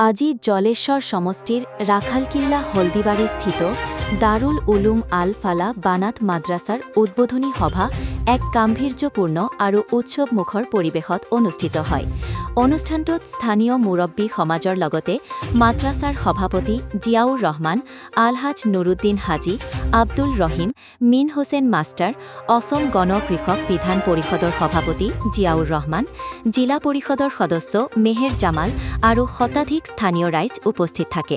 আজি জলেশ্বৰ সমষ্টিৰ ৰাখালকিল্লা হলদিবাড়ি স্থিত দাৰুল উলুম আল ফালা বানাত মাদ্ৰাসাৰ উদ্বোধনী সভা এক গাম্ভীৰ্যপূৰ্ণ আৰু উৎসৱমুখৰ পৰিৱেশত অনুষ্ঠিত হয়। অনুষ্ঠানটোত স্থানীয় মুৰব্বী সমাজৰ লগতে মাদ্ৰাছাৰ সভাপতি জিয়াউৰ ৰহমান, আলহাজ নুৰুদ্দিন হাজী, আব্দুল ৰহিম, মিন হোসেন মাষ্টাৰ, অসম গণ কৃষক বিধান পৰিষদৰ সভাপতি জিয়াউৰ ৰহমান, জিলা পৰিষদৰ সদস্য মেহেৰ জামাল আৰু শতাধিক স্থানীয় ৰাইজ উপস্থিত থাকে।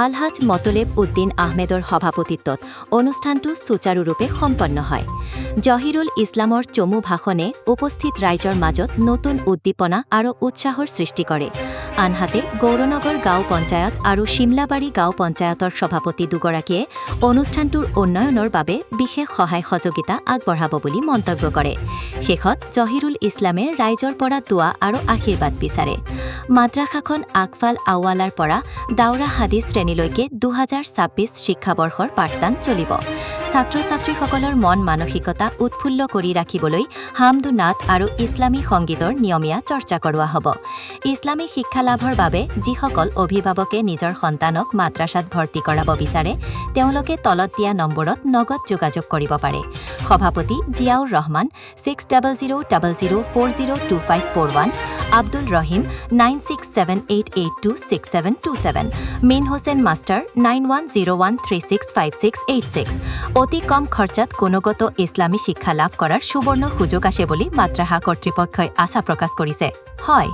আলহাজ মতলেব উদ্দিন আহমেদৰ সভাপতিত্বত অনুষ্ঠানটো সুচাৰুৰূপে সম্পন্ন হয়। জহিৰুল ইছলামৰ চমু ভাষণে উপস্থিত ৰাইজৰ মাজত নতুন উদ্দীপনা আৰু উৎসাহৰ সৃষ্টি কৰে। আনহাতে গৌৰনগৰ গাঁও পঞ্চায়ত আৰু শিমলাবাৰী গাঁও পঞ্চায়তৰ সভাপতি দুগৰাকীয়ে অনুষ্ঠানটোৰ উন্নয়নৰ বাবে বিশেষ সহায় সহযোগিতা আগবঢ়াব বুলি মন্তব্য কৰে। শেষত জহিৰুল ইছলামে ৰাইজৰ পৰা দোৱা আৰু আশীৰ্বাদ বিচাৰে। মাদ্ৰাসাখন আকফাল আৱালাৰ পৰা দাউৰা হাদিছ শ্ৰেণীলৈকে ২০২৬ শিক্ষাবৰ্ষৰ পাঠদান চলিব। ছাত্ৰ-ছাত্ৰীসকলৰ মন মানসিকতা উৎফুল্ল কৰি ৰাখিবলৈ হামদু নাট আৰু ইছলামী সংগীতৰ নিয়মীয়া চৰ্চা কৰোৱা হ'ব। ইছলামী শিক্ষা লাভৰ বাবে যিসকল অভিভাৱকে নিজৰ সন্তানক মাদ্ৰাসাত ভৰ্তি কৰাব বিচাৰে তেওঁলোকে তলত দিয়া নম্বৰত নগদ যোগাযোগ কৰিব পাৰে। সভাপতি জিয়াউৰ ৰহমান 600000402541, আব্দুল ৰহিম 9678826727, মিন হোসেন মাষ্টাৰ 9101365686। অতি কম খৰচাত গুণগত ইছলামী শিক্ষা লাভ কৰাৰ সুবৰ্ণ সুযোগ আছে বুলি মাদ্ৰাসা কৰ্তৃপক্ষই আশা প্ৰকাশ কৰিছে। হয়।